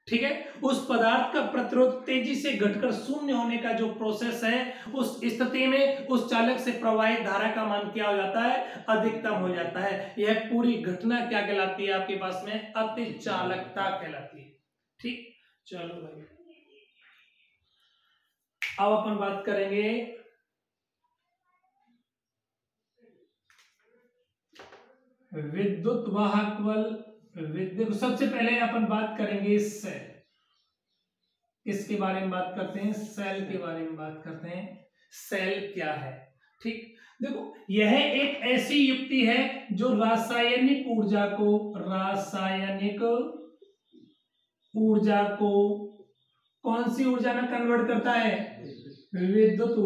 ठीक है। उस पदार्थ का प्रतिरोध तेजी से घटकर शून्य होने का जो प्रोसेस है, उस स्थिति में उस चालक से प्रवाहित धारा का मान क्या हो जाता है, अधिकतम हो जाता है। यह पूरी घटना क्या कहलाती है आपके पास में, अतिचालकता कहलाती है। ठीक, चलो भाई अब अपन बात करेंगे विद्युत वाहक बल। विद्युत, सबसे पहले अपन बात करेंगे सेल। किसके बारे में बात करते हैं, सेल के बारे में बात करते हैं। सेल क्या है, ठीक। देखो यह एक ऐसी युक्ति है जो रासायनिक ऊर्जा को कौन सी ऊर्जा में कन्वर्ट करता है, विद्युत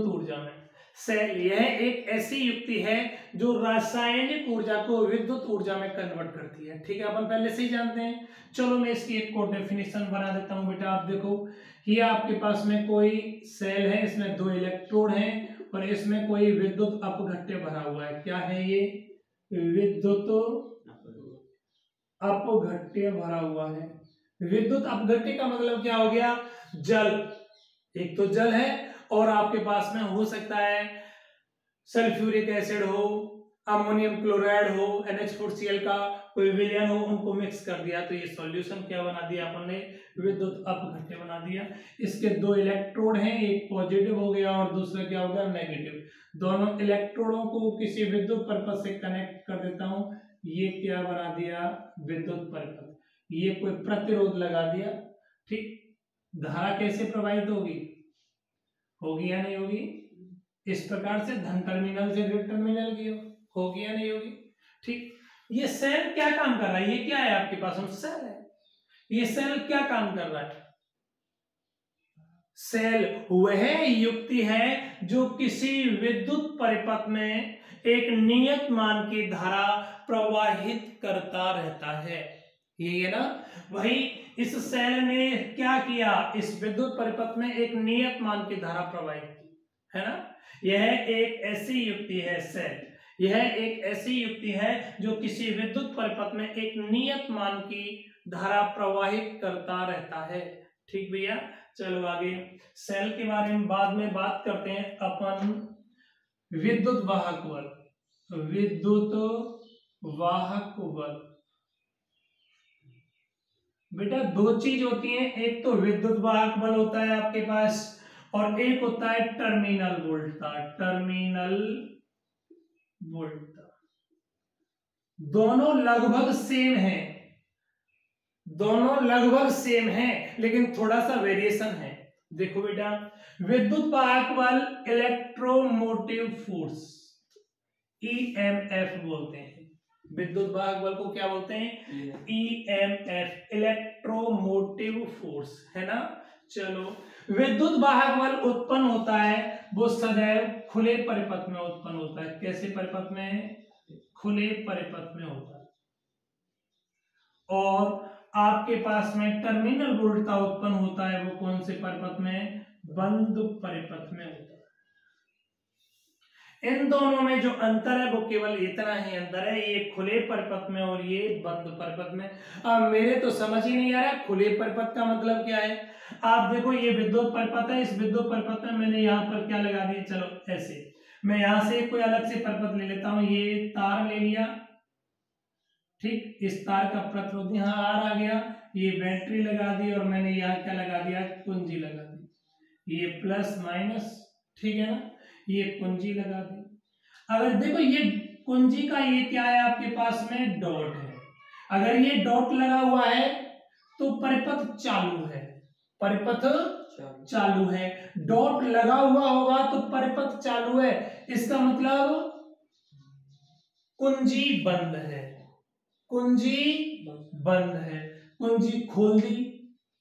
ऊर्जा में। सेल यह एक ऐसी युक्ति है जो रासायनिक ऊर्जा को विद्युत ऊर्जा में कन्वर्ट करती है। ठीक है, अपन पहले से ही जानते हैं। चलो मैं इसकी एक को डेफिनेशन बना देता हूं बेटा। आप देखो, ये आपके पास में कोई सेल है, इसमें 2 इलेक्ट्रोड हैं और इसमें कोई विद्युत अपघट्य भरा हुआ है। क्या है ये, विद्युत अपघट्य भरा हुआ है। विद्युत अपघट्य का मतलब क्या हो गया, जल, एक तो जल है और आपके पास में हो सकता है सल्फ्यूरिक एसिड हो, अमोनियम क्लोराइड हो, NH4Cl का कोई विलयन हो, उनको मिक्स कर दिया तो ये सॉल्यूशन क्या बना दिया अपन ने, विद्युत अपघट्य बना दिया। इसके 2 इलेक्ट्रोड हैं, एक पॉजिटिव हो गया और दूसरा क्या हो गया, नेगेटिव। दोनों इलेक्ट्रोडों को किसी विद्युत परिपथ से कनेक्ट कर देता हूं, ये क्या बना दिया, विद्युत परिपथ। ये कोई प्रतिरोध लगा दिया, ठीक। धारा कैसे प्रवाहित होगी या नहीं होगी, इस प्रकार से धन टर्मिनल से ऋण टर्मिनल की होगी या नहीं होगी, ठीक। ये सेल क्या काम कर रहा है, ये क्या है आपके पास में, सेल है। ये सेल क्या काम कर रहा है, सेल वह युक्ति है जो किसी विद्युत परिपथ में एक नियत मान की धारा प्रवाहित करता रहता है। ये है ना, वही इस सेल ने क्या किया, इस विद्युत परिपथ में एक नियत मान की धारा प्रवाहित की, है ना। यह एक ऐसी युक्ति है सेल, यह एक ऐसी युक्ति है जो किसी विद्युत परिपथ में एक नियत मान की धारा प्रवाहित करता रहता है। ठीक भैया, चलो आगे सेल के बारे में बाद में बात करते हैं अपन। विद्युत वाहक बल, बेटा 2 चीज होती हैं, एक तो विद्युत वाहक बल होता है आपके पास और एक होता है टर्मिनल वोल्टता। दोनों लगभग सेम हैं लेकिन थोड़ा सा वेरिएशन है। देखो बेटा, विद्युत वाहक बल इलेक्ट्रोमोटिव फोर्स, EMF बोलते हैं। विद्युत वाहक बल को क्या बोलते हैं, EMF, इलेक्ट्रोमोटिव फोर्स, है ना। चलो, विद्युत वाहक बल उत्पन्न होता है वो सदैव खुले परिपथ में उत्पन्न होता है। कैसे परिपथ में, खुले परिपथ में होता है। और आपके पास में टर्मिनल वोल्टता उत्पन्न होता है वो कौन से परिपथ में, बंद परिपथ में होता है। इन दोनों में जो अंतर है वो केवल इतना ही अंतर है, ये खुले परिपथ में और ये बंद परिपथ में। अब मेरे तो समझ ही नहीं आ रहा खुले परिपथ का मतलब क्या है। आप देखो, ये विद्युत परिपथ है, इस विद्युत परिपथ में मैंने यहाँ पर क्या लगा दिया, चलो ऐसे मैं यहाँ से कोई अलग से परिपथ ले लेता हूँ, ये तार ले लिया, ठीक। इस तार का प्रतिरोध यहाँ R आ गया, ये बैटरी लगा दी और मैंने यहाँ क्या लगा दिया, कुंजी लगा दी, ये प्लस माइनस, ठीक है ना, ये कुंजी लगा दी। अगर देखो ये कुंजी का ये क्या है आपके पास में, डॉट है। अगर ये डॉट लगा हुआ है तो परिपथ चालू है, डॉट लगा हुआ होगा तो परिपथ चालू है, इसका मतलब कुंजी बंद है, कुंजी खोल दी,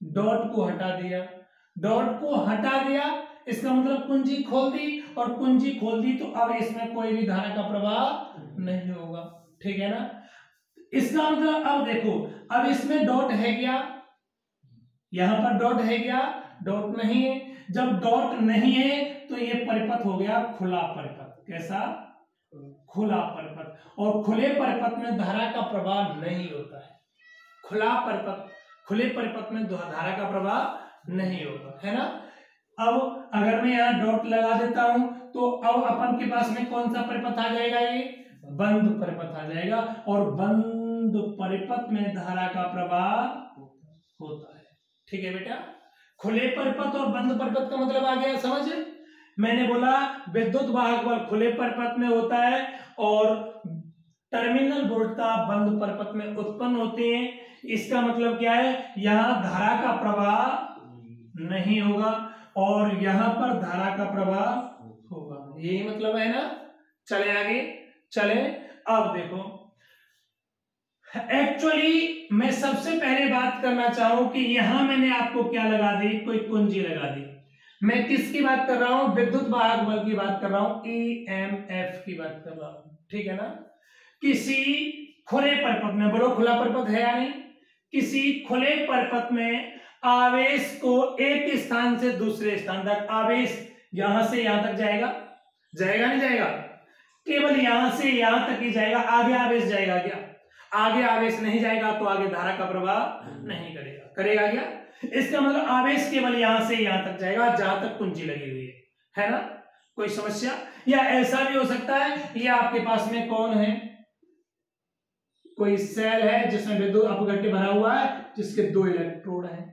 डॉट को हटा दिया, इसका मतलब कुंजी खोल दी, और कुंजी खोल दी तो अब इसमें कोई भी धारा का प्रवाह नहीं होगा, ठीक है ना। इसका मतलब अब देखो, अब इसमें डॉट है क्या, यहां पर डॉट है क्या, डॉट नहीं है। जब डॉट नहीं है तो ये परिपथ हो गया खुला परिपथ। कैसा, खुला परिपथ, और खुले परिपथ में धारा का प्रवाह नहीं होता है। खुले परिपथ में धारा का प्रवाह नहीं होगा, है ना। अब अगर मैं यहाँ डॉट लगा देता हूं तो अब अपन के पास में कौन सा परिपथ आ जाएगा, ये बंद परिपथ आ जाएगा, और बंद परिपथ में धारा का प्रवाह होता है। ठीक है बेटा, खुले परिपथ और बंद परिपथ का मतलब आ गया समझ। मैंने बोला विद्युत वाहक बल खुले परिपथ में होता है और टर्मिनल वोल्टता बंद परिपथ में उत्पन्न होते हैं। इसका मतलब क्या है, यहां धारा का प्रवाह नहीं होगा और यहां पर धारा का प्रवाह होगा, यही मतलब है ना। चले आगे, चले। अब देखो, एक्चुअली मैं सबसे पहले बात करना चाहूं कि यहां मैंने आपको क्या लगा दी, कोई कुंजी लगा दी। मैं किसकी बात कर रहा हूं, विद्युत वाहक बल की बात कर रहा हूं, ईएमएफ की बात कर रहा हूं, ठीक है ना। किसी खुले परिपथ में, बोलो खुला परिपथ है या नहीं, किसी खुले परिपथ में आवेश को एक स्थान से दूसरे स्थान तक, आवेश यहां से यहां तक जाएगा, जाएगा नहीं जाएगा, केवल यहां से यहां तक ही जाएगा, आगे आवेश जाएगा क्या, आगे आवेश नहीं जाएगा तो आगे धारा का प्रवाह नहीं करेगा, करेगा क्या। इसका मतलब आवेश केवल यहां से यहां तक जाएगा जहां तक कुंजी लगी हुई है ना। कोई समस्या, या ऐसा भी हो सकता है ये आपके पास में कौन है, कोई सेल है जिसमें विद्युत अपघट्य भरा हुआ है, जिसके 2 इलेक्ट्रोड हैं,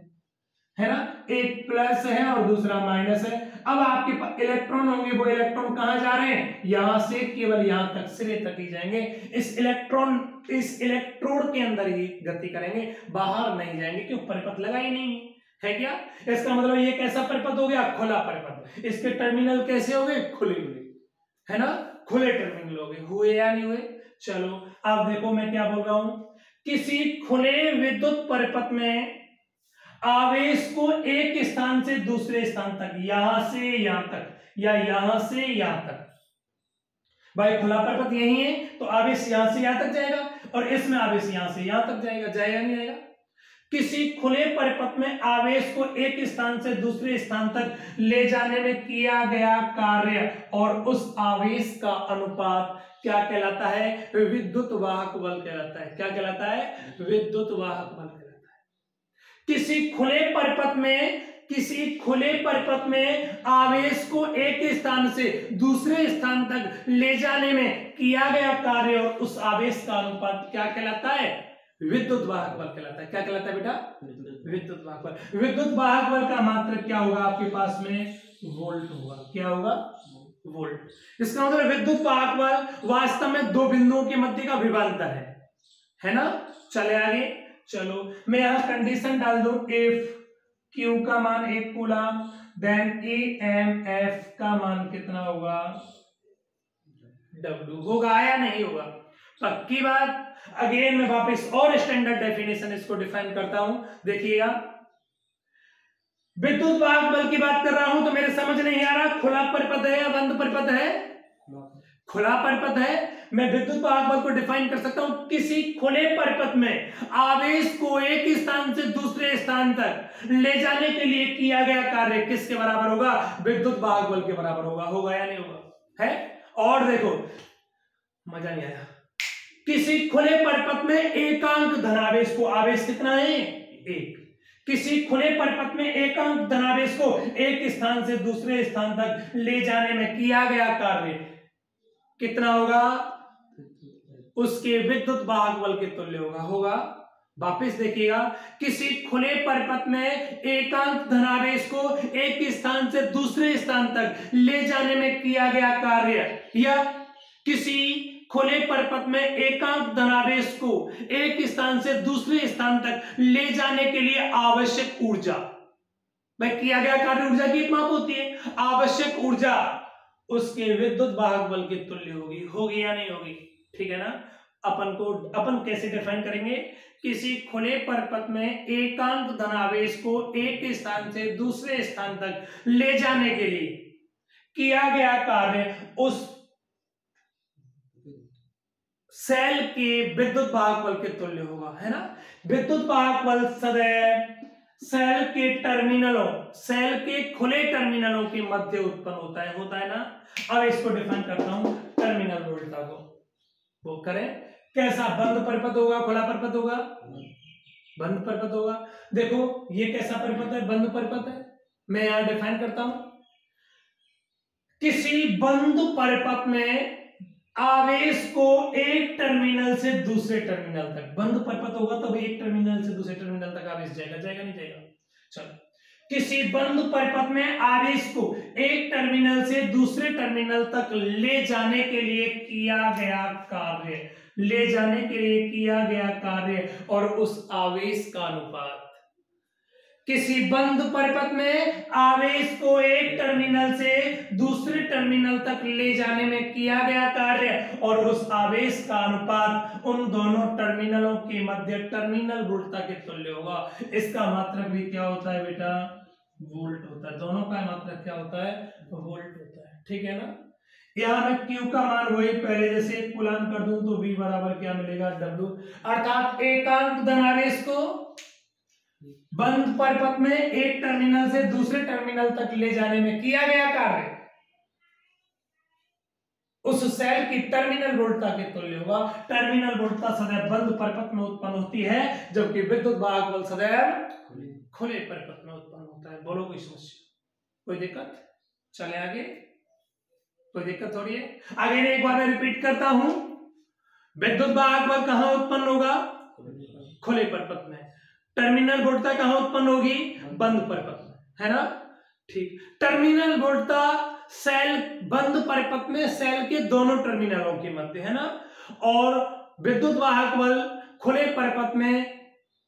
है ना, एक प्लस है और दूसरा माइनस है। अब आपके पास इलेक्ट्रॉन होंगे, वो इलेक्ट्रॉन कहां जा रहे हैं, यहां से केवल यहां तक, सिरे तक ही जाएंगे। इस इलेक्ट्रोड के अंदर ही गति करेंगे, बाहर नहीं जाएंगे, क्यों, परिपथ लगा ही नहीं है क्या। इसका मतलब ये कैसा परिपथ हो गया, खुला परिपथ। इसके टर्मिनल कैसे हो गए, खुले हुए, है ना, खुले टर्मिनल हो गए, हुए या नहीं हुए। चलो अब देखो मैं क्या बोल रहा हूं, किसी खुले विद्युत परिपथ में आवेश को एक स्थान से दूसरे स्थान तक, यहां से यहां तक या यहां से यहां तक, भाई खुला परिपथ यही है तो आवेश यहां से यहां तक जाएगा और इसमें आवेश यहां से यहां तक जाएगा, जाएगा नहीं जाएगा। किसी खुले परिपथ में आवेश को एक स्थान से दूसरे स्थान तक ले जाने में किया गया कार्य और उस आवेश का अनुपात क्या कहलाता है, विद्युत वाहक बल कहलाता है। क्या कहलाता है, विद्युत वाहक बल कहलाता है। किसी खुले परिपथ में आवेश को एक स्थान से दूसरे स्थान तक ले जाने में किया गया कार्य और उस आवेश का अनुपात क्या कहलाता है, विद्युत वाहक बल कहलाता है। क्या कहलाता है बेटा, विद्युत वाहक बल। विद्युत वाहक बल का मात्रक क्या होगा आपके पास में, वोल्ट होगा। क्या होगा, वोल्ट। इसका मतलब विद्युत वाहक बल वास्तव में 2 बिंदुओं के मध्य का विभवांतर है ना। चले आगे, चलो मैं यहां कंडीशन डाल दूं, इफ Q का मान 1 कूलम, देन EMF का मान कितना होगा, W होगा या नहीं होगा, पक्की बात। अगेन मैं वापस और स्टैंडर्ड डेफिनेशन इसको डिफाइन करता हूं, देखिएगा। विद्युत वाहक बल की बात कर रहा हूं तो मेरे समझ नहीं आ रहा, खुला परिपथ है या बंद परिपथ है, खुला परिपथ है। मैं विद्युत वाहक बल को डिफाइन कर सकता हूं, किसी खुले परिपथ में आवेश को एक स्थान से दूसरे स्थान तक ले जाने के लिए किया गया कार्य किसके बराबर होगा, विद्युत वाहक बल के बराबर होगा। होगा या नहीं होगा, है। और देखो मजा नहीं आया, किसी खुले परिपथ में एकांक धनावेश को, आवेश कितना है, 1, किसी खुले परिपथ में एकांक धनावेश को एक स्थान से दूसरे स्थान तक ले जाने में किया गया कार्य कितना होगा, उसके विद्युत वाहक बल के तुल्य होगा। होगा, वापस देखिएगा, किसी खुले परिपथ में एकांक धनावेश को एक स्थान से दूसरे स्थान तक ले जाने में किया गया कार्य, या किसी खुले परिपथ में एकांक धनावेश को एक स्थान से दूसरे स्थान तक ले जाने के लिए आवश्यक ऊर्जा, भाई किया गया कार्य ऊर्जा की एक माप होती है, आवश्यक ऊर्जा उसके विद्युत वाहक बल के तुल्य होगी। होगी या नहीं होगी, ठीक है ना। अपन कैसे डिफाइन करेंगे, किसी खुले परिपथ में एकांक धनावेश को एक स्थान से दूसरे स्थान तक ले जाने के लिए किया गया कार्य उस सेल के विद्युत वाहक बल के तुल्य होगा, है ना। विद्युत वाहक बल सदैव सेल के टर्मिनलों, सेल के खुले टर्मिनलों के मध्य उत्पन्न होता है ना। अब इसको डिफाइन करता हूं, टर्मिनल वोल्टता को वो करें। कैसा? बंद परिपथ होगा, खुला परिपथ होगा? बंद परिपथ होगा। देखो ये कैसा परिपथ है? बंद परिपथ है। मैं यहां डिफाइन करता हूं, किसी बंद परिपथ में आवेश को एक टर्मिनल से दूसरे टर्मिनल तक, बंद परिपथ होगा तब एक टर्मिनल से दूसरे टर्मिनल तक आवेश जाएगा, जाएगा नहीं जाएगा? चलो, किसी बंद परिपथ में आवेश को एक टर्मिनल से दूसरे टर्मिनल तक ले जाने के लिए किया गया कार्य, ले जाने के लिए किया गया कार्य और उस आवेश का अनुपात। किसी बंद परिपथ में आवेश को एक टर्मिनल से दूसरे टर्मिनल तक ले जाने में किया गया कार्य और उस आवेश का अनुपात उन दोनों टर्मिनलों के मध्य टर्मिनल वोल्टता के तुल्य होगा। इसका मात्रक भी क्या होता है बेटा? वोल्ट होता है। दोनों का मात्रक क्या होता है? वोल्ट होता है। ठीक है ना? यहां मैं Q का मान वही पहले जैसे कुलान कर दूं तो V बराबर क्या मिलेगा? W। अर्थात एकांक धनावेश को बंद परिपथ में एक टर्मिनल से दूसरे टर्मिनल तक ले जाने में किया गया कार्य उस सेल की टर्मिनल वोल्टता के तुल्य होगा। टर्मिनल वोल्टता सदैव बंद परिपथ में उत्पन्न होती है, जबकि विद्युत वाहक बल सदैव खुले परिपथ में उत्पन्न होता है। बोलो कोई समस्या, कोई दिक्कत? चले आगे, कोई दिक्कत हो रही है? आगे एक बार मैं रिपीट करता हूं, विद्युत वाहक बल कहां उत्पन्न होगा? खुले परिपथ में। टर्मिनल वोल्टता कहां उत्पन्न होगी? बंद परिपथ में, है ना? ठीक। टर्मिनल वोल्टता सेल बंद परिपथ में सेल के दोनों टर्मिनलों के मध्य, है ना? और विद्युत वाहक बल खुले परिपथ में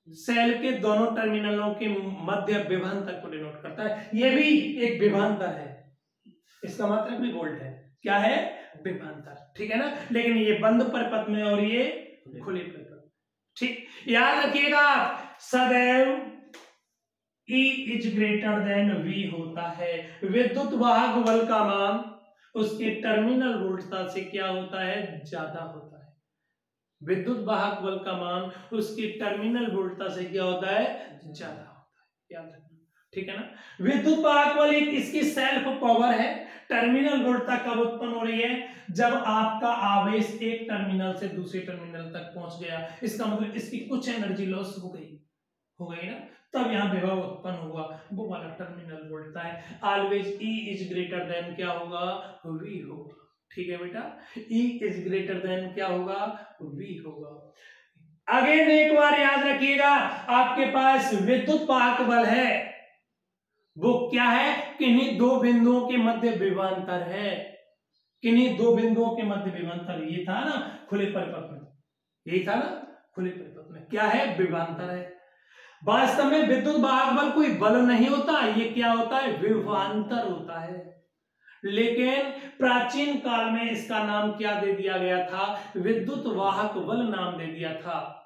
सेल के दोनों टर्मिनलों के मध्य विभवांतर को डिनोट करता है। यह भी एक विभवांतर है, इसका मात्रक भी वोल्ट है। क्या है? विभवांतर। ठीक है ना? लेकिन ये बंद परिपथ में और ये खुले परिपथ। ठीक, याद रखिएगा सदैव E is greater than V होता है। विद्युत वाहक बल का मान उसके टर्मिनल वोल्टता से क्या होता है? ज्यादा होता है। विद्युत वाहक बल का मान उसकी टर्मिनल वोल्टता से क्या होता है? ज्यादा होता है। याद रखना, ठीक है ना? विद्युत वाहक बल एक इसकी सेल्फ पावर है। टर्मिनल वोल्टता कब उत्पन्न हो रही है? जब आपका आवेश एक टर्मिनल से दूसरे टर्मिनल तक पहुंच गया। इसका मतलब इसकी कुछ एनर्जी लॉस हो गई ना, तब यहां विभव उत्पन्न हुआ, वो वाला टर्मिनल वोल्टता है। Always E is greater than क्या होगा? V होगा। ठीक है बेटा, E इज ग्रेटर देन क्या होगा? V होगा। अगेन एक बार याद रखिएगा, आपके पास विद्युत वाहक बल है, वो क्या है? किन्हीं दो बिंदुओं के मध्य विभवांतर है। किन्हीं दो बिंदुओं के मध्य विभवांतर, ये था ना खुले परिपथ में, यही था ना खुले परिपथ में, क्या है? विभवांतर है। वास्तव में विद्युत वाहक बल कोई बल नहीं होता, ये क्या होता है? विभवांतर होता है। लेकिन प्राचीन काल में इसका नाम क्या दे दिया गया था? विद्युत वाहक बल नाम दे दिया था।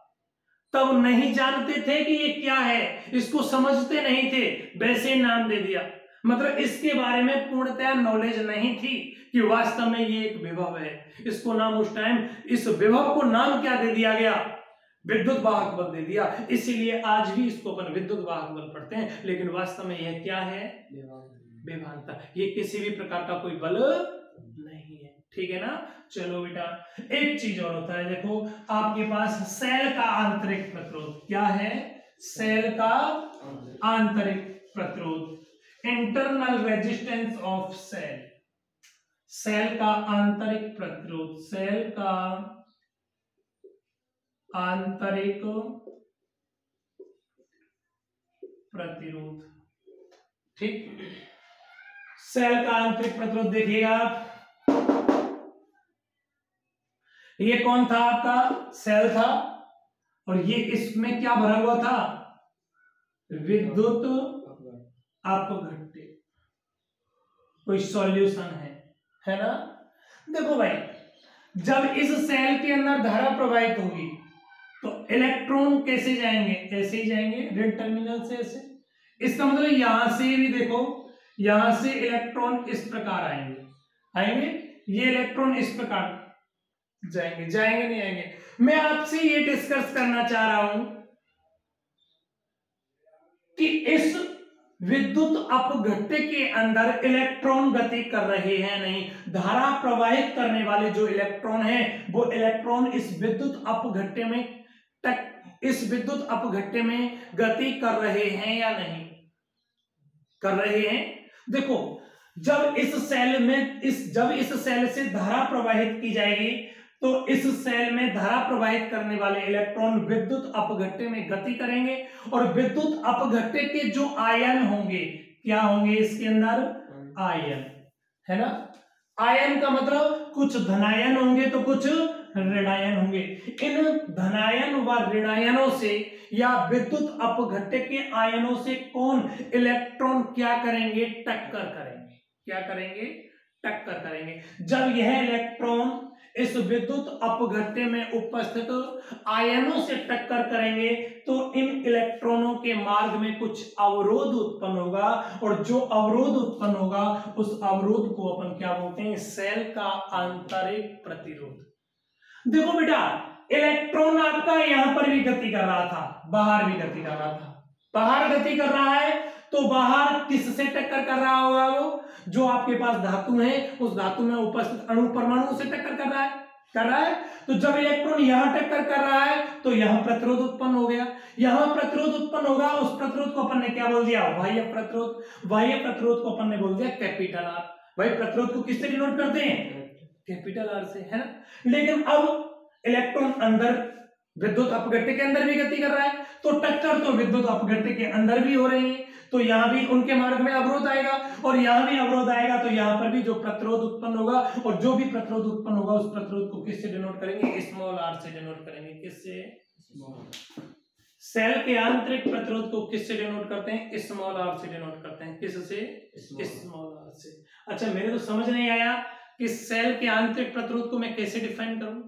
तब नहीं जानते थे कि ये क्या है, इसको समझते नहीं थे, वैसे नाम दे दिया। मतलब इसके बारे में पूर्णतः नॉलेज नहीं थी कि वास्तव में ये एक विभव है। इसको नाम उस टाइम, इस विभव को नाम क्या दे दिया गया? विद्युत वाहक बल दे दिया। इसीलिए आज भी इसको अपन विद्युत वाहक बल पढ़ते हैं, लेकिन वास्तव में यह क्या है? विभवांतर। ये किसी भी प्रकार का कोई बल नहीं है। ठीक है ना? चलो बेटा, एक चीज और होता है, देखो आपके पास सेल का आंतरिक प्रतिरोध क्या है? सेल का आंतरिक प्रतिरोध, internal resistance of cell. Cell का आंतरिक प्रतिरोध, सेल का आंतरिक प्रतिरोध। ठीक, सेल का आंतरिक प्रतिरोध देखिएगा आप, ये कौन था? आपका सेल था, और ये इसमें क्या भरा हुआ था? विद्युत अपघट्य। कोई सॉल्यूशन है ना? देखो भाई, जब इस सेल के अंदर धारा प्रवाहित होगी तो इलेक्ट्रॉन कैसे जाएंगे? ऐसे ही जाएंगे, ऋण टर्मिनल से ऐसे। इसका मतलब यहां से भी देखो, यहां से इलेक्ट्रॉन इस प्रकार आएंगे, ये इलेक्ट्रॉन इस प्रकार जाएंगे नहीं आएंगे? मैं आपसे ये डिस्कस करना चाह रहा हूं कि इस विद्युत अपघट्य के अंदर इलेक्ट्रॉन गति कर रहे हैं नहीं, धारा प्रवाहित करने वाले जो इलेक्ट्रॉन हैं वो इलेक्ट्रॉन इस विद्युत अपघट्य में गति कर रहे हैं या नहीं कर रहे हैं। देखो जब इस सेल से धारा प्रवाहित की जाएगी तो इस सेल में धारा प्रवाहित करने वाले इलेक्ट्रॉन विद्युत अपघट्य में गति करेंगे और विद्युत अपघट्य के जो आयन होंगे, क्या होंगे इसके अंदर? आयन, है ना। आयन का मतलब कुछ धनायन होंगे तो कुछ ऋणायन होंगे। इन धनायन व ऋणायनों से या विद्युत अपघट्य के आयनों से कौन इलेक्ट्रॉन क्या करेंगे? टक्कर करेंगे। क्या करेंगे? टक्कर करेंगे। जब यह इलेक्ट्रॉन इस विद्युत अपघट्य में उपस्थित आयनों से टक्कर करेंगे तो इन इलेक्ट्रॉनों के मार्ग में कुछ अवरोध उत्पन्न होगा और जो अवरोध उत्पन्न होगा उस अवरोध को अपन क्या बोलते हैं? सेल का आंतरिक प्रतिरोध। देखो बेटा, इलेक्ट्रॉन आपका यहां पर भी गति कर रहा था, बाहर भी गति कर रहा था। बाहर गति कर रहा है तो बाहर किससे टक्कर कर रहा होगा? वो जो आपके पास धातु है उस धातु में उपस्थित अणु परमाणु से टक्कर कर रहा है। तो जब इलेक्ट्रॉन यहां टक्कर कर रहा है तो यहां प्रतिरोध उत्पन्न हो गया। यहां प्रतिरोध उत्पन्न होगा, उस प्रतिरोध को अपन ने क्या बोल दिया? बाह्य प्रतिरोध। बाह्य प्रतिरोध को अपन ने बोल दिया कैपिटल आर। भाई प्रतिरोध को किससे डिनोट करते हैं? कैपिटल आर से, है ना। लेकिन अब इलेक्ट्रॉन अंदर विद्युत अपघट्य के अंदर भी गति कर रहा है तो टक्कर तो विद्युत अपघट्य के अंदर भी हो रही है, तो यहां भी उनके मार्ग में अवरोध आएगा और यहां भी अवरोध आएगा तो यहां पर भी जो प्रतिरोध उत्पन्न होगा और जो भी प्रतिरोध उत्पन्न होगा उस प्रतिरोध को किससे डिनोट करेंगे? स्मॉल आर से डिनोट करेंगे। किससे? सेल के आंतरिक प्रतिरोध को किससे डिनोट करते हैं? स्मॉल आर से डिनोट करते हैं। किससे? स्मॉल आर से। अच्छा, मेरे तो समझ नहीं आया कि सेल के आंतरिक प्रतिरोध को मैं कैसे डिफाइन करूं।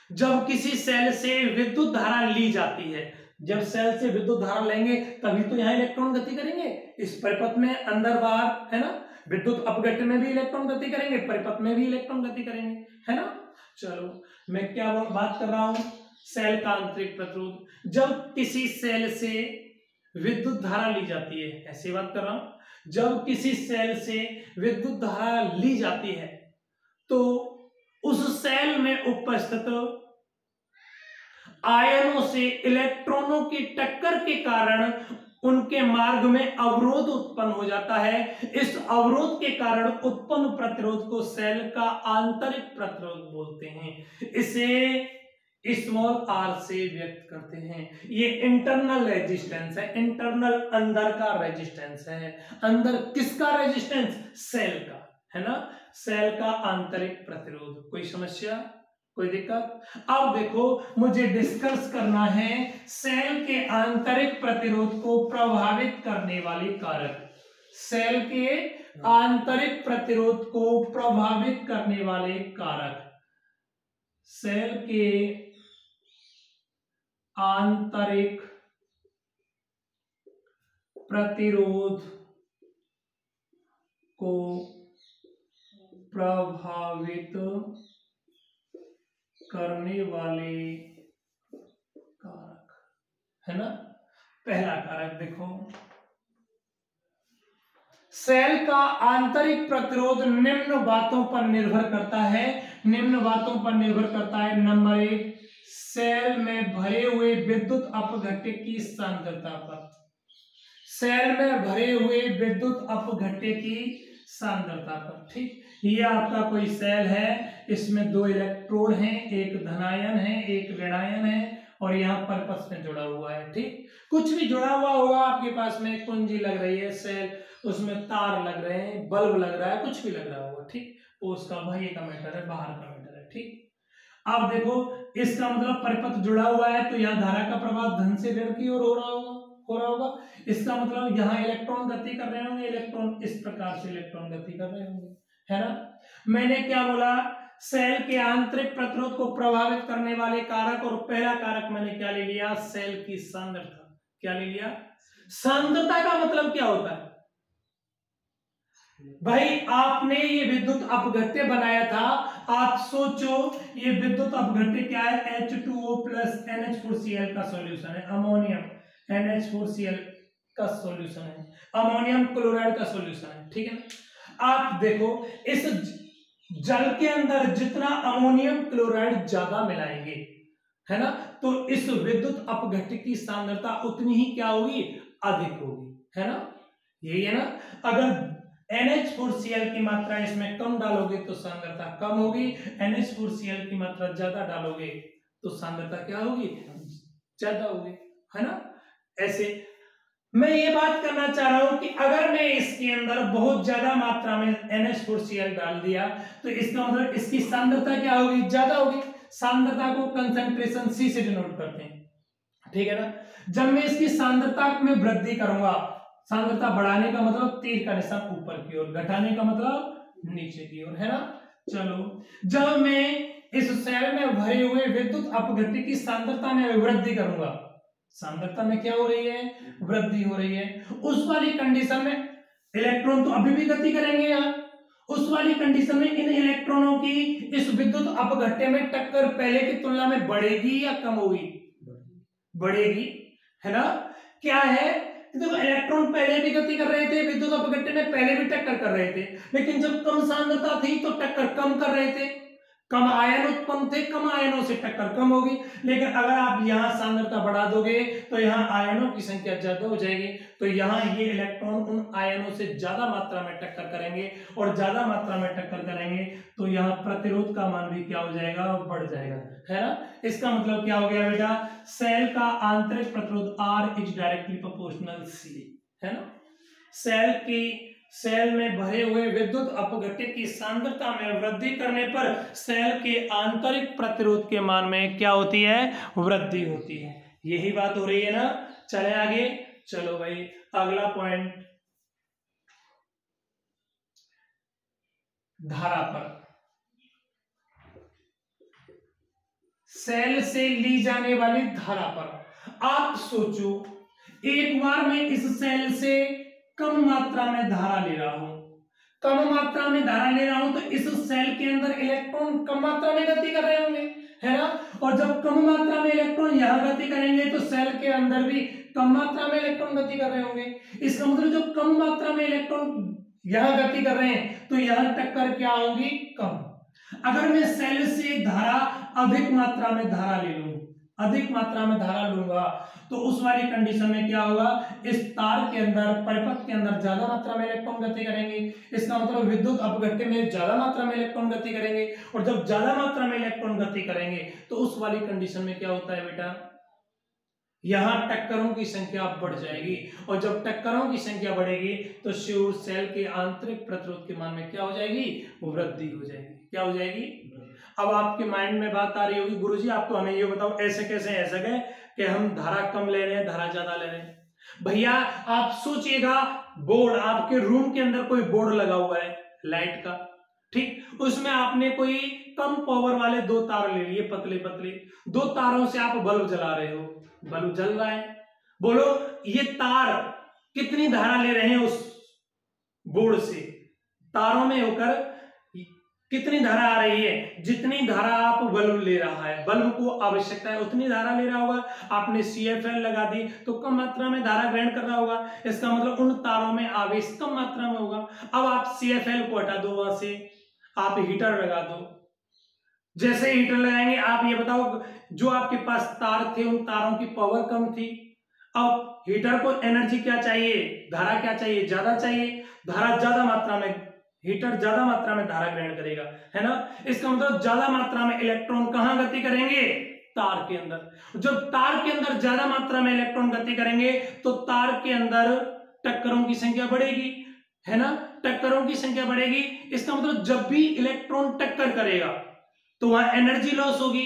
जब किसी सेल से विद्युत धारा ली जाती है, जब सेल से विद्युत धारा लेंगे तभी तो यहाँ इलेक्ट्रॉन गति करेंगे। इस परिपथ में अंदर बाहर, है ना। विद्युत अपघट्य में भी इलेक्ट्रॉन गति करेंगे, परिपथ में भी इलेक्ट्रॉन गति करेंगे, है ना। चलो मैं क्या बात कर रहा हूं? सेल का आंतरिक प्रतिरोध। जब किसी सेल से विद्युत धारा ली जाती है, ऐसी बात कर रहा हूं, जब किसी सेल से विद्युत धारा ली जाती है तो उस सेल में उपस्थित आयनों से इलेक्ट्रॉनों की टक्कर के कारण उनके मार्ग में अवरोध उत्पन्न हो जाता है। इस अवरोध के कारण उत्पन्न प्रतिरोध को सेल का आंतरिक प्रतिरोध बोलते हैं। इसे स्मॉल आर से व्यक्त करते हैं। ये इंटरनल रेजिस्टेंस है, इंटरनल अंदर का रेजिस्टेंस है। अंदर किसका रेजिस्टेंस? सेल का, है ना। सेल का आंतरिक प्रतिरोध। कोई समस्या, कोई दिक्कत? अब देखो, मुझे डिस्कस करना है सेल के आंतरिक प्रतिरोध को प्रभावित करने वाले कारक। सेल के आंतरिक प्रतिरोध को प्रभावित करने वाले कारक। सेल के आंतरिक प्रतिरोध को प्रभावित करने वाले कारक, है ना। पहला कारक देखो, सेल का आंतरिक प्रतिरोध निम्न बातों पर निर्भर करता है। निम्न बातों पर निर्भर करता है। नंबर 1, सेल में भरे हुए विद्युत अपघट्य की सांद्रता पर। सेल में भरे हुए विद्युत अपघट्य की सांद्रता पर, ठीक। ये आपका कोई सेल है, इसमें 2 इलेक्ट्रोड हैं, एक धनायन है एक ऋणायन है और यहाँ परपस में जुड़ा हुआ है, ठीक। कुछ भी जुड़ा हुआ होगा आपके पास में, कुंजी लग रही है सेल, उसमें तार लग रहे हैं, बल्ब लग रहा है, कुछ भी लग रहा होगा, ठीक। वो उसका बाह्य का मैटर है, बाहर का मैटर है, ठीक। अब देखो, इसका मतलब परिपथ जुड़ा हुआ है तो यहाँ धारा का प्रवाह धन से ऋण की ओर हो रहा होगा। इसका मतलब यहाँ इलेक्ट्रॉन गति कर रहे होंगे, इलेक्ट्रॉन इस प्रकार से इलेक्ट्रॉन गति कर रहे होंगे, है ना। मैंने क्या बोला? सेल के आंतरिक प्रतिरोध को प्रभावित करने वाले कारक, और पहला कारक मैंने क्या ले लिया? सेल की सांद्रता। क्या ले लिया? सांद्रता का मतलब क्या होता है भाई? आपने ये विद्युत अपघट्य बनाया था, आप सोचो ये विद्युत अपघट्य क्या है? H2O+ NH4Cl का सॉल्यूशन है, अमोनियम NH4Cl का सॉल्यूशन है, अमोनियम क्लोराइड का सॉल्यूशन है, ठीक है ना। आप देखो इस जल के अंदर जितना अमोनियम क्लोराइड ज्यादा मिलाएंगे, है ना, तो इस विद्युत अपघट्य की सांद्रता उतनी ही क्या होगी, अधिक होगी, है ना, यही है ना। अगर NH4Cl की मात्रा इसमें कम डालोगे तो सांद्रता कम होगी, NH4Cl की मात्रा ज्यादा डालोगे तो सांद्रता क्या होगी, ज्यादा होगी, है ना। ऐसे मैं ये बात करना चाह रहा हूं कि अगर मैं इसके अंदर बहुत ज्यादा मात्रा में NH4Cl डाल दिया तो इसका मतलब इसकी सांद्रता क्या होगी, ज्यादा होगी। सांद्रता को कंसंट्रेशन C से डिनोट करते हैं, ठीक है ना। जब मैं इसकी सांद्रता में वृद्धि करूंगा, सांद्रता बढ़ाने का मतलब तीर का निशान ऊपर की ओर, घटाने का मतलब नीचे की ओर, है ना। चलो, जब मैं इस सेल में भरे हुए विद्युत अपघट्य की सांद्रता में वृद्धि करूंगा, सांद्रता में क्या हो रही है, वृद्धि हो रही है, उस वाली कंडीशन में इलेक्ट्रॉन तो अभी भी गति करेंगे यहाँ, उस वाली कंडीशन में इन इलेक्ट्रॉनों की इस विद्युत अपघट्य में टक्कर पहले की तुलना में बढ़ेगी या कम होगी, बढ़ेगी, है ना। क्या है, देखो इलेक्ट्रॉन पहले भी गति कर रहे थे, विद्युत अपघट्य में पहले भी टक्कर कर रहे थे, लेकिन जब कम सांद्रता थी तो टक्कर कम कर रहे थे, कम आयन उत्पन्न थे, कम आयनों से टक्कर कम होगी। लेकिन अगर आप यहाँ सांद्रता बढ़ा दोगे तो यहाँ आयनों की संख्या ज्यादा हो जाएगी, तो यहाँ ये इलेक्ट्रॉन उन आयनों से ज्यादा मात्रा में टक्कर करेंगे, और ज्यादा मात्रा में टक्कर करेंगे तो यहाँ प्रतिरोध का मान भी क्या हो जाएगा, बढ़ जाएगा, है ना। इसका मतलब क्या हो गया बेटा, सेल का आंतरिक प्रतिरोध R is directly proportional C, है ना। सेल में भरे हुए विद्युत अपघट्य की सांद्रता में वृद्धि करने पर सेल के आंतरिक प्रतिरोध के मान में क्या होती है, वृद्धि होती है। यही बात हो रही है ना। चले आगे, चलो भाई अगला पॉइंट, धारा पर। सेल से ली जाने वाली धारा पर आप सोचो, एक बार मैं इस सेल से कम मात्रा में धारा ले रहा हूं, कम मात्रा में धारा ले रहा हूं तो इस सेल के अंदर इलेक्ट्रॉन कम मात्रा में गति कर रहे होंगे, है ना। और जब कम मात्रा में इलेक्ट्रॉन यहां गति करेंगे तो सेल के अंदर भी कम मात्रा में इलेक्ट्रॉन गति कर रहे होंगे। इसका मतलब जो कम मात्रा में इलेक्ट्रॉन यहां गति कर रहे हैं तो यहां टक्कर क्या होगी, कम। अगर मैं सेल से धारा अधिक मात्रा में धारा ले लूं, अधिक मात्रा में धारा लूंगा तो उस वाली कंडीशन में क्या होगा, इस तार के अंदर, परिपथ के अंदर ज्यादा मात्रा में इलेक्ट्रॉन गति करेंगे। इसका मतलब विद्युत अपघट्य में ज्यादा मात्रा में इलेक्ट्रॉन गति करेंगे, और जब ज्यादा मात्रा में इलेक्ट्रॉन गति करेंगे तो उस वाली कंडीशन में क्या होता है बेटा, यहां टक्करों की संख्या बढ़ जाएगी, और जब टक्करों की संख्या बढ़ेगी तो श्योर सेल के आंतरिक प्रतिरोध के मान में क्या हो जाएगी, वृद्धि हो जाएगी। क्या हो जाएगी। अब आपके माइंड में बात आ रही होगी, गुरुजी आप तो हमें ये बताओ ऐसे कैसे ऐसा है कि हम धारा कम ले रहे हैं, धारा ज्यादा ले रहे हैं। भैया आप सोचिएगा, बोर्ड आपके रूम के अंदर कोई बोर्ड लगा हुआ है लाइट का, ठीक, उसमें आपने कोई कम पावर वाले दो तार ले लिए, पतले पतले दो तारों से आप बल्ब जला रहे हो, बल्ब जल रहा है। बोलो ये तार कितनी धारा ले रहे हैं उस बोर्ड से, तारों में होकर कितनी धारा आ रही है, जितनी धारा आप बल्ब ले रहा है, बल्ब को आवश्यकता है उतनी धारा ले रहा होगा। आपने CFL लगा दी तो कम मात्रा में धारा ग्रहण कर रहा होगा, इसका मतलब उन तारों में आवेश कम मात्रा में होगा। अब आप CFL को हटा दो, वहां से आप हीटर लगा दो। जैसे हीटर लगाएंगे, आप ये बताओ जो आपके पास तार थे उन तारों की पावर कम थी, अब हीटर को एनर्जी क्या चाहिए, धारा क्या चाहिए, ज्यादा चाहिए, धारा ज्यादा मात्रा में, हीटर ज्यादा मात्रा में धारा ग्रहण करेगा, है ना। इसका मतलब ज्यादा मात्रा में इलेक्ट्रॉन कहां गति करेंगे, तार के अंदर। जब तार के अंदर ज्यादा मात्रा में इलेक्ट्रॉन गति करेंगे तो तार के अंदर टक्करों की संख्या बढ़ेगी, है ना, टक्करों की संख्या बढ़ेगी। इसका मतलब जब भी इलेक्ट्रॉन टक्कर करेगा तो वहां एनर्जी लॉस होगी,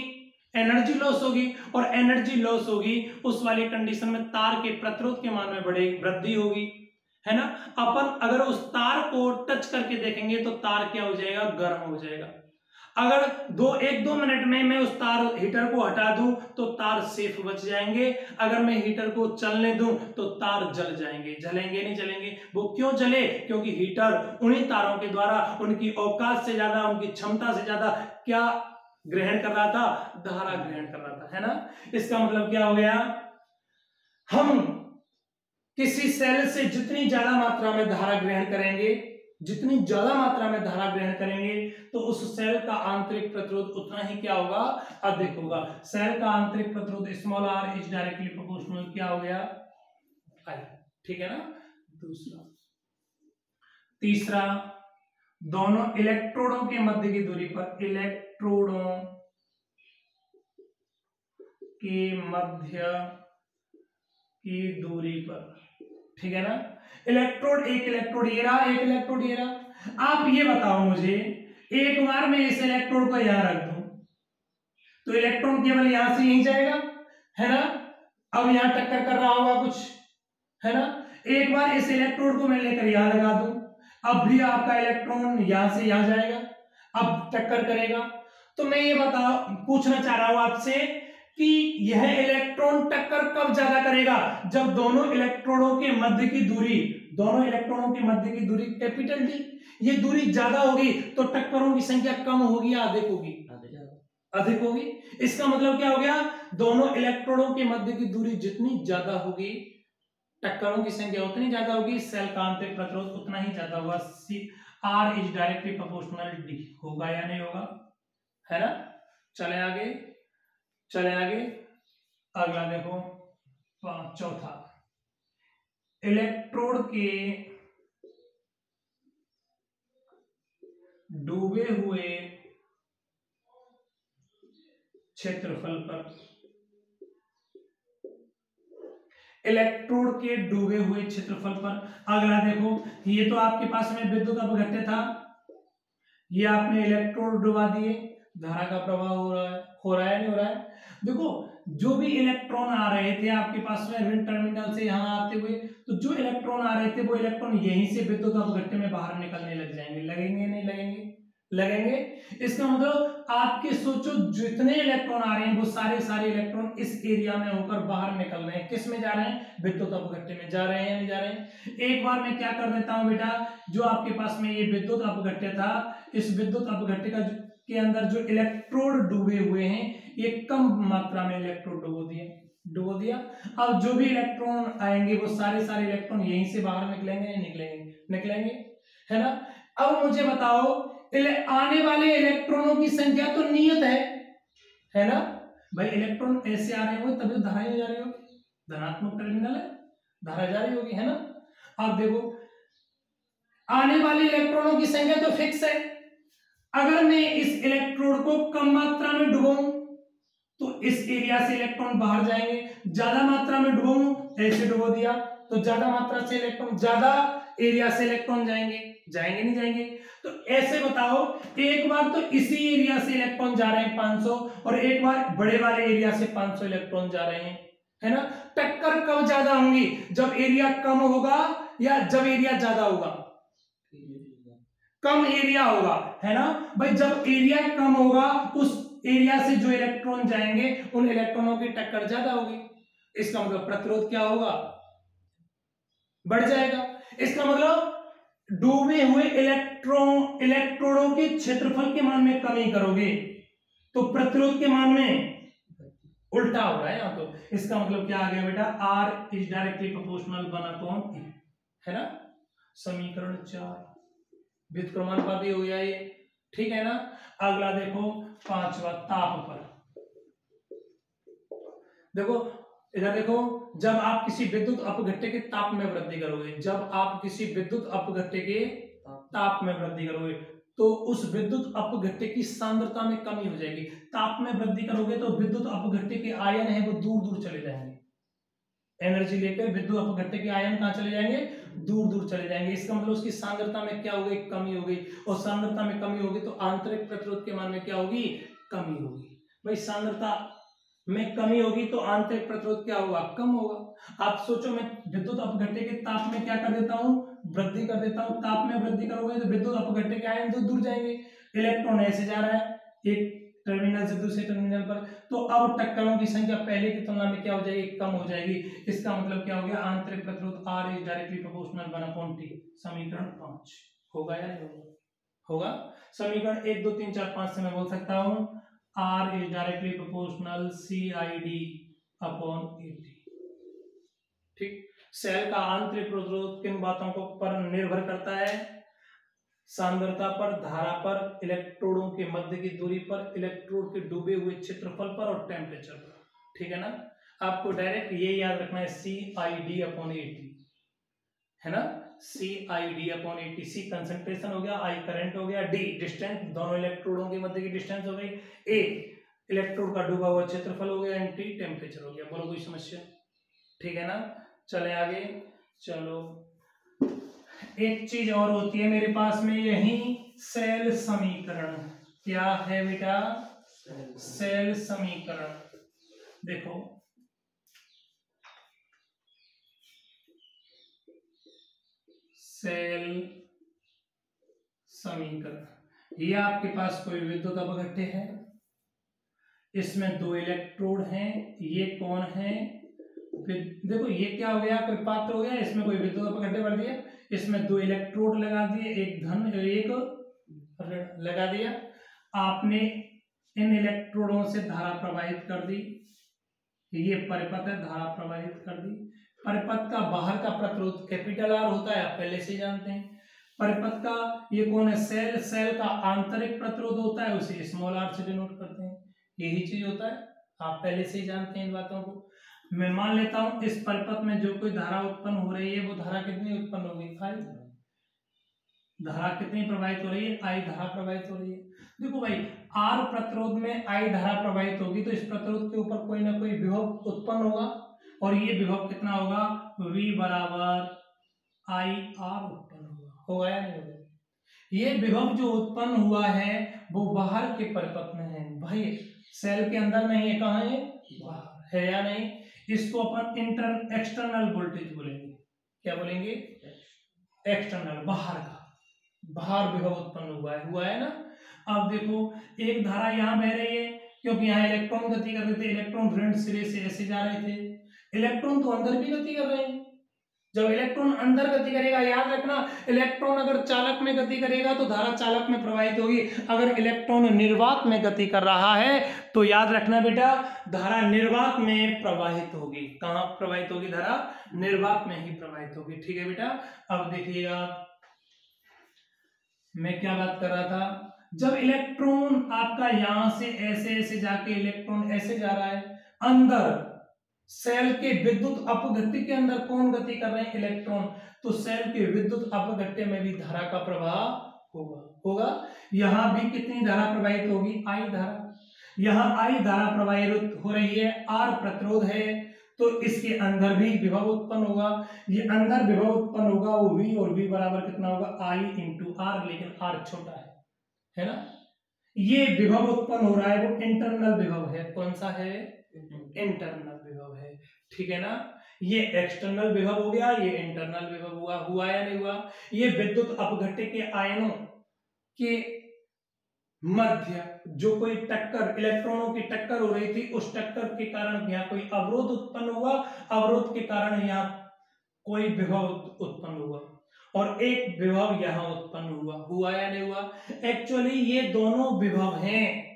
एनर्जी लॉस होगी, और एनर्जी लॉस होगी उस वाली कंडीशन में तार के प्रतिरोध के मान में बढ़ेगी, वृद्धि होगी, है ना। अपन अगर उस तार को टच करके देखेंगे तो तार क्या हो जाएगा, गर्म हो जाएगा। अगर 1-2 मिनट में मैं उस तार हीटर को हटा दूं तो तार सेफ बच जाएंगे, अगर मैं हीटर को चलने दूं तो तार जल जाएंगे, जलेंगे नहीं जलेंगे। वो क्यों जले, क्योंकि हीटर उन्हीं तारों के द्वारा उनकी औकात से ज्यादा, उनकी क्षमता से ज्यादा क्या ग्रहण कर रहा था, धारा ग्रहण कर रहा था, है ना। इसका मतलब क्या हो गया, हम किसी सेल से जितनी ज्यादा मात्रा में धारा ग्रहण करेंगे, जितनी ज्यादा मात्रा में धारा ग्रहण करेंगे तो उस सेल का आंतरिक प्रतिरोध उतना ही क्या होगा, अधिक होगा। सेल का आंतरिक प्रतिरोध small r is directly proportional क्या हो गया, I। ठीक है ना। दूसरा, तीसरा, दोनों इलेक्ट्रोडों के मध्य की दूरी पर, इलेक्ट्रोडों के मध्य की दूरी पर, ठीक है ना। इलेक्ट्रोड, एक इलेक्ट्रोड ये रहा, एक इलेक्ट्रोड ये रहा। आप ये बताओ मुझे, एक बार मैं इस इलेक्ट्रोड को यहां रख दूं तो इलेक्ट्रॉन केवल यहां से यहीं जाएगा, है ना। अब यहां टक्कर कर रहा होगा कुछ, है ना। एक बार इस इलेक्ट्रोड को मैं लेकर यहां लगा दूं, अब भी आपका इलेक्ट्रॉन यहां से यहां जाएगा, अब टक्कर करेगा। तो मैं ये पूछना चाह रहा हूं आपसे कि यह इलेक्ट्रॉन टक्कर कब ज्यादा करेगा, जब दोनों इलेक्ट्रोडों के मध्य की दूरी, दोनों इलेक्ट्रॉनों के मध्य की दूरी कैपिटल डी, ये दूरी ज्यादा होगी तो टक्करों की संख्या कम होगी या अधिक होगी, अधिक होगी। इसका मतलब क्या हो गया, दोनों इलेक्ट्रोडों के मध्य की दूरी जितनी ज्यादा होगी टक्करों की संख्या उतनी ज्यादा होगी, सेल का आंतरिक प्रतिरोध उतना ही ज्यादा होगा। R is directly proportional D, होगा या नहीं होगा, है ना। चले आगे, चले आगे, अगला देखो, चौथा, इलेक्ट्रोड के डूबे हुए क्षेत्रफल पर, इलेक्ट्रोड के डूबे हुए क्षेत्रफल पर। अगला देखो, ये तो आपके पास में विद्युत अपघट्य था, ये आपने इलेक्ट्रोड डुबा दिए, धारा का प्रवाह हो रहा है, हो रहा है नहीं हो रहा है। देखो, जो भी इलेक्ट्रॉन आ रहे थे आपके पास में ऋण टर्मिनल से यहां आते हुए, तो जो इलेक्ट्रॉन आ रहे थे वो इलेक्ट्रॉन यहीं से विद्युत अपघट्य में बाहर निकलने लग जाएंगे, लगेंगे नहीं लगेंगे, लगेंगे। इसका मतलब आपके सोचो जितने इलेक्ट्रॉन आ रहे हैं वो सारे सारे इलेक्ट्रॉन इस एरिया में होकर बाहर निकल रहे हैं, किस में जा रहे हैं, विद्युत अपघट्य में जा रहे हैं या नहीं जा रहे हैं। एक बार मैं क्या कर देता हूं बेटा, जो आपके पास में ये विद्युत अपघट्य था, इस विद्युत अपघट्य का के अंदर जो इलेक्ट्रोड डूबे हुए हैं ये कम मात्रा में इलेक्ट्रोड डुबो दिया। अब जो भी इलेक्ट्रॉन आएंगे वो सारे सारे इलेक्ट्रॉन यहीं से बाहर निकलेंगे या निकलेंगे, निकलेंगे, है ना। अब मुझे बताओ, आने वाले इलेक्ट्रॉनों की संख्या तो नियत है ना भाई। इलेक्ट्रॉन ऐसे आ रहे होंगे तभी तो धारा जा रही होगी, धनात्मक टर्मिनल है, धारा जा रही होगी, है ना। अब देखो, आने वाले इलेक्ट्रॉनों की संख्या तो फिक्स है। अगर मैं इस इलेक्ट्रोड को कम मात्रा में डुबाऊं तो इस एरिया से इलेक्ट्रॉन बाहर जाएंगे, ज्यादा मात्रा में डुबाऊं, ऐसे डुबो दिया तो ज्यादा मात्रा से इलेक्ट्रॉन, ज्यादा एरिया से इलेक्ट्रॉन जाएंगे, जाएंगे नहीं जाएंगे। तो ऐसे बताओ, एक बार तो इसी एरिया से इलेक्ट्रॉन जा रहे हैं 500 और एक बार बड़े वाले एरिया से 500 इलेक्ट्रॉन जा रहे हैं, है ना। टक्कर कब ज्यादा होंगी, जब एरिया कम होगा या जब एरिया ज्यादा होगा, कम एरिया होगा, है ना भाई। जब एरिया कम होगा उस एरिया से जो इलेक्ट्रॉन जाएंगे उन इलेक्ट्रॉनों की टक्कर ज्यादा होगी, इसका मतलब प्रतिरोध क्या होगा, बढ़ जाएगा। इसका मतलब डूबे हुए इलेक्ट्रोडों के क्षेत्रफल के मान में कमी करोगे तो प्रतिरोध के मान में उल्टा हो रहा है यहां। तो इसका मतलब क्या आ गया बेटा, R is directly proportional 1/E, है ना। समीकरण 4 व्युत्क्रमानुपाती हो गया ये, ठीक है ना। अगला देखो, पांचवा, ताप पर। देखो इधर देखो, जब आप किसी विद्युत अपघट्य के ताप में वृद्धि करोगे, जब आप किसी विद्युत अपघट्य के ताप में वृद्धि करोगे तो उस विद्युत अपघट्य की सांद्रता में कमी हो जाएगी। ताप में वृद्धि करोगे तो विद्युत अपघट्य के आयन है वो दूर दूर चले जाएंगे, एनर्जी लेकर विद्युत अपघट्य के आयन कहां चले जाएंगे, दूर दूर चले जाएंगे। इसका मतलब उसकी सांद्रता में क्या होगी, कमी होगी, और सांद्रता में कमी होगी तो आंतरिक प्रतिरोध के मान में क्या होगी, कमी होगी। भाई सांद्रता में कमी होगी तो आंतरिक प्रतिरोध क्या होगा, कम होगा। आप सोचो, मैं विद्युत अपघट्य के ताप में क्या कर देता हूं, वृद्धि कर देता हूं। ताप में वृद्धि करोगे तो विद्युत अपघट्य के आयन दूर दूर जाएंगे, इलेक्ट्रॉन ऐसे जा रहा है एक टर्मिनल से दूसरे टर्मिनल पर, तो अब टक्करों की संख्या पहले की तुलना में क्या हो जाएगी, कम हो जाएगी। इसका मतलब क्या हो गया, आंतरिक प्रतिरोध R is directly proportional 1/T। समीकरण 5 होगा या नहीं होगा, होगा। समीकरण 1 2 3 4 5 से मैं बोल सकता हूं R is directly proportional CID/AT, ठीक। सेल का आंतरिक प्रतिरोध किन बातों को पर निर्भर करता है? सांद्रता पर, धारा पर, इलेक्ट्रोडों के मध्य की दूरी पर, इलेक्ट्रोड के डूबे हुए क्षेत्रफल पर और टेम्परेचर पर। ठीक है ना? आपको डायरेक्ट ये याद रखना है, CID/80 है ना। CID/80, C कंसंट्रेशन हो गया, I करंट हो गया, D डिस्टेंस, दोनों इलेक्ट्रोडों के मध्य की डिस्टेंस हो गई, A इलेक्ट्रोड का डूबा हुआ क्षेत्रफल हो गया, T टेम्परेचर हो गया। बोलो कोई समस्या? ठीक है ना? चले आगे। चलो, एक चीज और होती है मेरे पास में, यही सेल समीकरण। क्या है बेटा? सेल समीकरण। देखो, सेल समीकरण, ये आपके पास कोई विद्युत अपघट्य है, इसमें दो इलेक्ट्रोड हैं, ये कौन है? देखो ये क्या हो गया, कोई पात्र हो गया, इसमें कोई विद्युत अपघट्य भर दिया, इसमें दो इलेक्ट्रोड लगा दिए, एक धन एक ऋण लगा दिया, आपने इन इलेक्ट्रोडों से धारा प्रवाहित कर दी, ये परिपथ है, धारा प्रवाहित कर दी। परिपथ का बाहर का प्रतिरोध कैपिटल आर होता है, आप पहले से जानते हैं। परिपथ का ये कौन है? सेल। सेल का आंतरिक प्रतिरोध होता है, उसे स्मॉल आर से डिनोट करते हैं, यही चीज होता है, आप पहले से ही जानते हैं इन बातों को। मैं मान लेता हूं इस परिपथ में जो कोई धारा उत्पन्न हो रही है, वो धारा कितनी उत्पन्न होगी? I। धारा कितनी प्रवाहित हो रही है? I धारा प्रवाहित हो रही है। देखो भाई, R प्रतिरोध में I धारा प्रवाहित होगी, तो इस प्रतिरोध के ऊपर कोई ना कोई विभव उत्पन्न होगा, और ये विभव कितना होगा? V बराबर IR उत्पन्न होगा या नहीं होगा? ये विभव जो उत्पन्न हुआ है वो बाहर के परिपथ में है भाई, सेल के अंदर नहीं है, कहाँ है? बाहर है या नहीं? इसको अपन एक्सटर्नल वोल्टेज बोलेंगे। क्या बोलेंगे? एक्सटर्नल, बाहर का, बाहर विभव उत्पन्न हुआ है ना। अब देखो, एक धारा यहाँ बह रही है, क्योंकि यहाँ इलेक्ट्रॉन गति कर रहे थे, इलेक्ट्रॉन ऋण सिरे से ऐसे जा रहे थे, इलेक्ट्रॉन तो अंदर भी गति कर रहे हैं। जब इलेक्ट्रॉन अंदर गति करेगा, याद रखना, इलेक्ट्रॉन अगर चालक में गति करेगा तो धारा चालक में प्रवाहित होगी, अगर इलेक्ट्रॉन निर्वात में गति कर रहा है तो याद रखना बेटा, धारा निर्वात में प्रवाहित होगी। कहां प्रवाहित होगी? धारा निर्वात में ही प्रवाहित होगी। ठीक है बेटा। अब देखिएगा, मैं क्या बात कर रहा था, जब इलेक्ट्रॉन आपका यहां से ऐसे ऐसे जाके इलेक्ट्रॉन ऐसे जा रहा है, अंदर सेल के विद्युत अपघट्य के अंदर कौन गति कर रहे हैं? इलेक्ट्रॉन। तो सेल के विद्युत अपघट्य में भी धारा का प्रवाह होगा। यहां भी कितनी धारा प्रवाहित होगी? I धारा। यहां I धारा प्रवाहित हो रही है, R प्रतिरोध है, तो इसके अंदर भी विभव उत्पन्न होगा। ये अंदर विभव उत्पन्न होगा, वो V, और V बराबर कितना होगा? I इंटू R, लेकिन R छोटा है ना। ये विभव उत्पन्न हो रहा है, वो इंटरनल विभव है। कौन सा है? इंटरनल विभव है। ठीक है ना। ये एक्सटर्नल विभव हो गया, ये इंटरनल विभव हुआ या नहीं हुआ? ये विद्युत अपघट्य के आयनों के मध्य जो कोई टक्कर, इलेक्ट्रॉनों की टक्कर हो रही थी, उस टक्कर के कारण यहाँ कोई अवरोध उत्पन्न हुआ, अवरोध के कारण यहाँ कोई विभव उत्पन्न हुआ, और एक विभव यहाँ उत्पन्न हुआ या नहीं हुआ? एक्चुअली ये दोनों विभव हैं,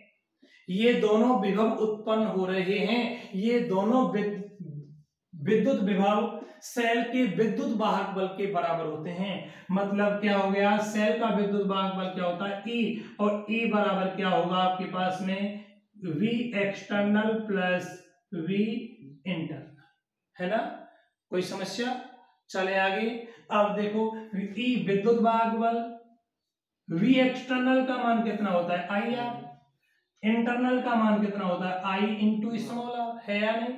ये दोनों विभव उत्पन्न हो रहे हैं, ये दोनों विद्युत विभव सेल के विद्युत वाहक बल के बराबर होते हैं। मतलब क्या हो गया? सेल का विद्युत वाहक बल क्या होता है? E, और E बराबर क्या होगा आपके पास में? V external plus V internal, है ना। कोई समस्या? चले आगे। अब देखो, E विद्युत वाहक बल, V एक्सटर्नल का मान कितना होता है? IR, इंटरनल का मान कितना होता है? I इंटू स्मॉल आर, है या नहीं?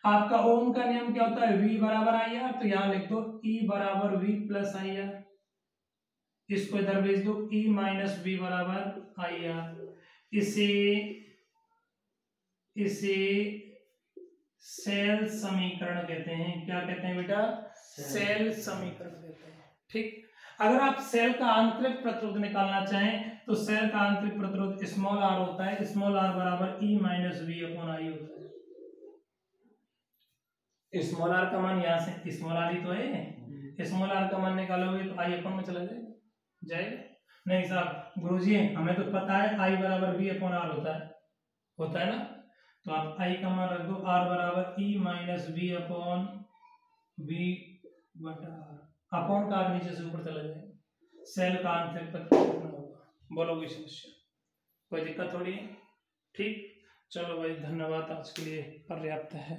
आपका ओम का नियम क्या होता है? V बराबर IR, तो यहां लिख दो E बराबर V प्लस IR, इसको इधर भेज दो, E माइनस V बराबर IR। इसे सेल समीकरण कहते हैं। क्या कहते हैं बेटा? सेल समीकरण कहते हैं। ठीक। अगर आप सेल का आंतरिक प्रतिरोध निकालना चाहें तो सेल का आंतरिक प्रतिरोध स्मॉल r होता है, स्मॉल r बराबर E minus V upon I होता है। स्मॉल r का मान यहां से, स्मॉल r ही तो है, स्मॉल r का मान निकालोगे तो I अपॉन में चला जाएगा। नहीं साहब गुरुजी, हमें तो पता है I बराबर V अपॉन R होता है ना, तो आप I का मान रख दो, R बराबर E minus V upon V बटा आर, अपॉन का नीचे से ऊपर चला जाएगा, सेल का आंतरिक पद कितना होगा। बोलो कोई समस्या, कोई दिक्कत थोड़ी है। ठीक, चलो भाई धन्यवाद, आज के लिए पर्याप्त है।